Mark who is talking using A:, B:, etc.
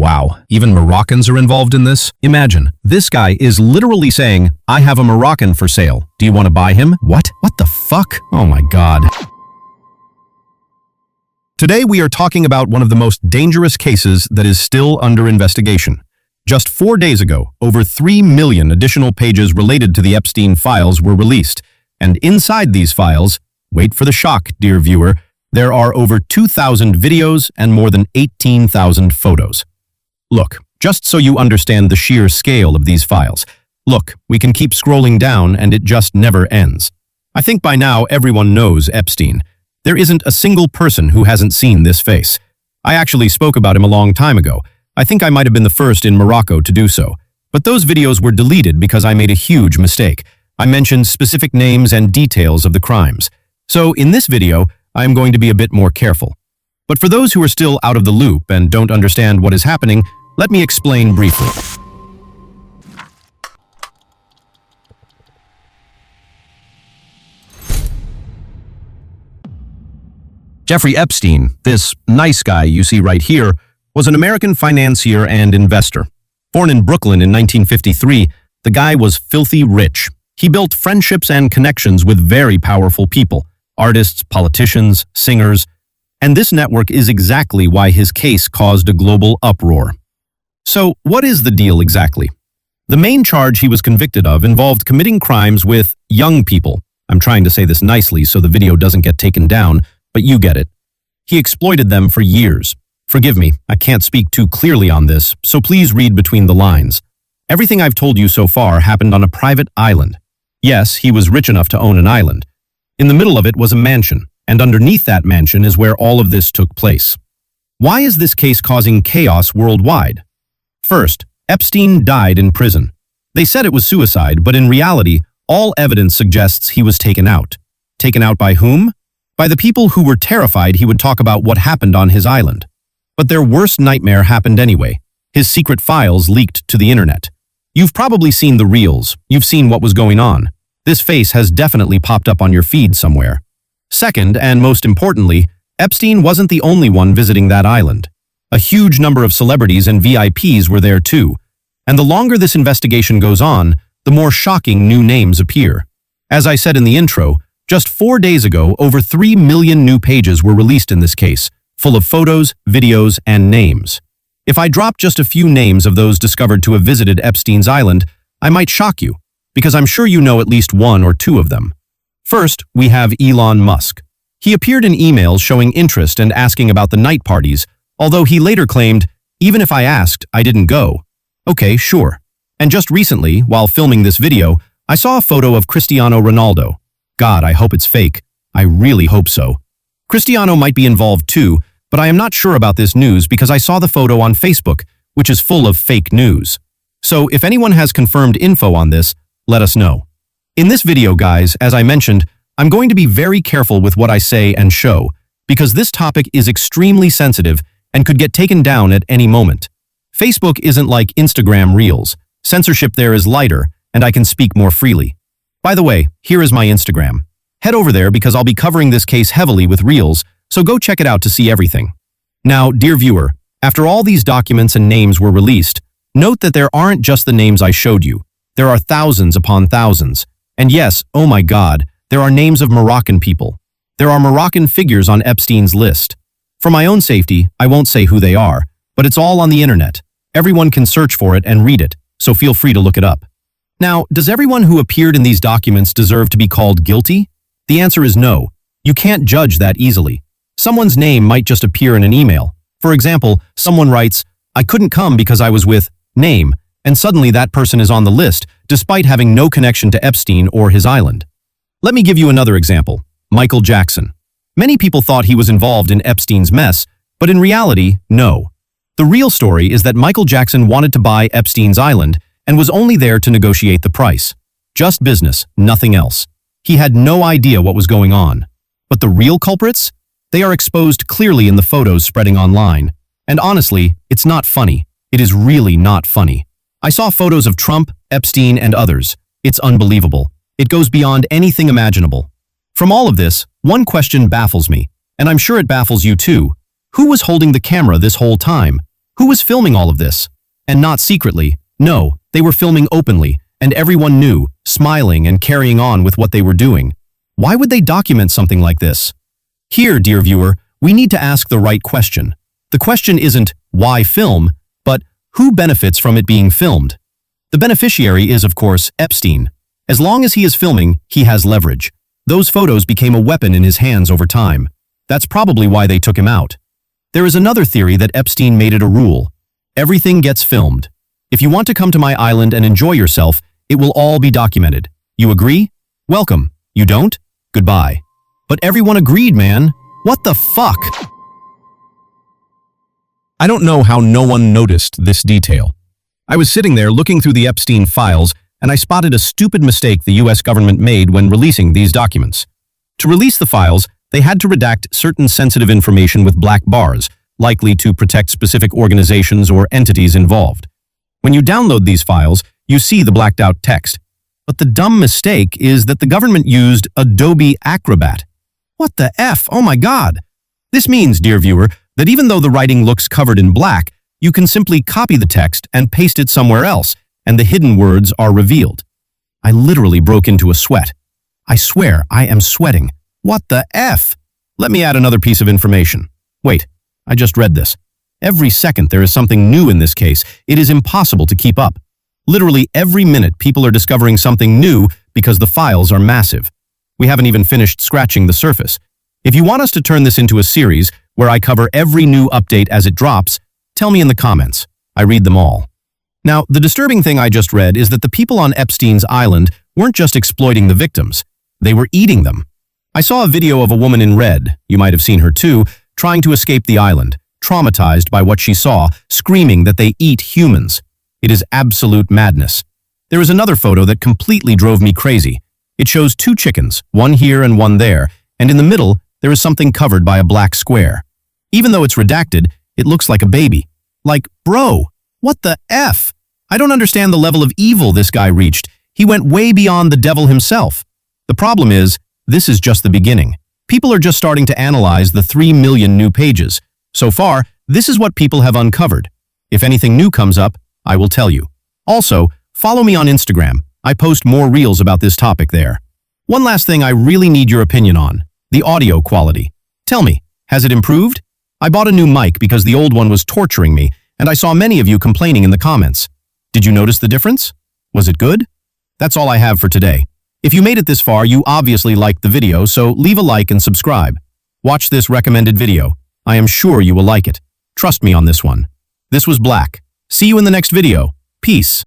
A: Wow, even Moroccans are involved in this? Imagine, this guy is literally saying, I have a Moroccan for sale. Do you want to buy him? What? What the fuck? Oh my god. Today we are talking about one of the most dangerous cases that is still under investigation. Just 4 days ago, over 3 million additional pages related to the Epstein files were released. And inside these files, wait for the shock, dear viewer, there are over 2,000 videos and more than 18,000 photos. Look, just so you understand the sheer scale of these files. Look, we can keep scrolling down and it just never ends. I think by now everyone knows Epstein. There isn't a single person who hasn't seen this face. I actually spoke about him a long time ago. I think I might have been the first in Morocco to do so. But those videos were deleted because I made a huge mistake. I mentioned specific names and details of the crimes. So in this video, I am going to be a bit more careful. But for those who are still out of the loop and don't understand what is happening, let me explain briefly. Jeffrey Epstein, this nice guy you see right here, was an American financier and investor. Born in Brooklyn in 1953, the guy was filthy rich. He built friendships and connections with very powerful people, artists, politicians, singers, and this network is exactly why his case caused a global uproar. So, what is the deal exactly? The main charge he was convicted of involved committing crimes with young people. I'm trying to say this nicely so the video doesn't get taken down, but you get it. He exploited them for years. Forgive me, I can't speak too clearly on this, so please read between the lines. Everything I've told you so far happened on a private island. Yes, he was rich enough to own an island. In the middle of it was a mansion, and underneath that mansion is where all of this took place. Why is this case causing chaos worldwide? First, Epstein died in prison. They said it was suicide, but in reality, all evidence suggests he was taken out. Taken out by whom? By the people who were terrified he would talk about what happened on his island. But their worst nightmare happened anyway. His secret files leaked to the internet. You've probably seen the reels. You've seen what was going on. This face has definitely popped up on your feed somewhere. Second, and most importantly, Epstein wasn't the only one visiting that island. A huge number of celebrities and VIPs were there too. And the longer this investigation goes on, the more shocking new names appear. As I said in the intro, just 4 days ago, over 3 million new pages were released in this case, full of photos, videos, and names. If I drop just a few names of those discovered to have visited Epstein's island, I might shock you, because I'm sure you know at least one or two of them. First, we have Elon Musk. He appeared in emails showing interest and asking about the night parties, although he later claimed, even if I asked, I didn't go. Okay, sure. And just recently, while filming this video, I saw a photo of Cristiano Ronaldo. God, I hope it's fake. I really hope so. Cristiano might be involved too, but I am not sure about this news because I saw the photo on Facebook, which is full of fake news. So if anyone has confirmed info on this, let us know. In this video, guys, as I mentioned, I'm going to be very careful with what I say and show, because this topic is extremely sensitive and could get taken down at any moment. Facebook isn't like Instagram Reels. Censorship there is lighter, and I can speak more freely. By the way, here is my Instagram. Head over there because I'll be covering this case heavily with Reels, so go check it out to see everything. Now, dear viewer, after all these documents and names were released, note that there aren't just the names I showed you. There are thousands upon thousands. And yes, oh my God, there are names of Moroccan people. There are Moroccan figures on Epstein's list. For my own safety, I won't say who they are, but it's all on the internet. Everyone can search for it and read it, so feel free to look it up. Now, does everyone who appeared in these documents deserve to be called guilty? The answer is no. You can't judge that easily. Someone's name might just appear in an email. For example, someone writes, I couldn't come because I was with name, and suddenly that person is on the list, despite having no connection to Epstein or his island. Let me give you another example. Michael Jackson. Many people thought he was involved in Epstein's mess, but in reality, no. The real story is that Michael Jackson wanted to buy Epstein's island and was only there to negotiate the price. Just business, nothing else. He had no idea what was going on. But the real culprits? They are exposed clearly in the photos spreading online. And honestly, it's not funny. It is really not funny. I saw photos of Trump, Epstein, and others. It's unbelievable. It goes beyond anything imaginable. From all of this, one question baffles me, and I'm sure it baffles you too. Who was holding the camera this whole time? Who was filming all of this? And not secretly. No, they were filming openly, and everyone knew, smiling and carrying on with what they were doing. Why would they document something like this? Here, dear viewer, we need to ask the right question. The question isn't, why film, but who benefits from it being filmed? The beneficiary is, of course, Epstein. As long as he is filming, he has leverage. Those photos became a weapon in his hands over time. That's probably why they took him out. There is another theory that Epstein made it a rule. Everything gets filmed. If you want to come to my island and enjoy yourself, it will all be documented. You agree? Welcome. You don't? Goodbye. But everyone agreed, man. What the fuck? I don't know how no one noticed this detail. I was sitting there looking through the Epstein files, and I spotted a stupid mistake the US government made when releasing these documents. To release the files, they had to redact certain sensitive information with black bars, likely to protect specific organizations or entities involved. When you download these files, you see the blacked out text. But the dumb mistake is that the government used Adobe Acrobat. What the F? Oh my God! This means, dear viewer, that even though the writing looks covered in black, you can simply copy the text and paste it somewhere else, and the hidden words are revealed. I literally broke into a sweat. I swear I am sweating. What the F? Let me add another piece of information. Wait, I just read this. Every second there is something new in this case. It is impossible to keep up. Literally every minute people are discovering something new because the files are massive. We haven't even finished scratching the surface. If you want us to turn this into a series where I cover every new update as it drops, tell me in the comments. I read them all. Now, the disturbing thing I just read is that the people on Epstein's island weren't just exploiting the victims. They were eating them. I saw a video of a woman in red, you might have seen her too, trying to escape the island, traumatized by what she saw, screaming that they eat humans. It is absolute madness. There is another photo that completely drove me crazy. It shows two chickens, one here and one there, and in the middle, there is something covered by a black square. Even though it's redacted, it looks like a baby. Like, bro, what the F? I don't understand the level of evil this guy reached. He went way beyond the devil himself. The problem is, this is just the beginning. People are just starting to analyze the 3 million new pages. So far, this is what people have uncovered. If anything new comes up, I will tell you. Also, follow me on Instagram. I post more reels about this topic there. One last thing I really need your opinion on. The audio quality. Tell me, has it improved? I bought a new mic because the old one was torturing me, and I saw many of you complaining in the comments. Did you notice the difference? Was it good? That's all I have for today. If you made it this far, you obviously liked the video, so leave a like and subscribe. Watch this recommended video. I am sure you will like it. Trust me on this one. This was Black. See you in the next video. Peace.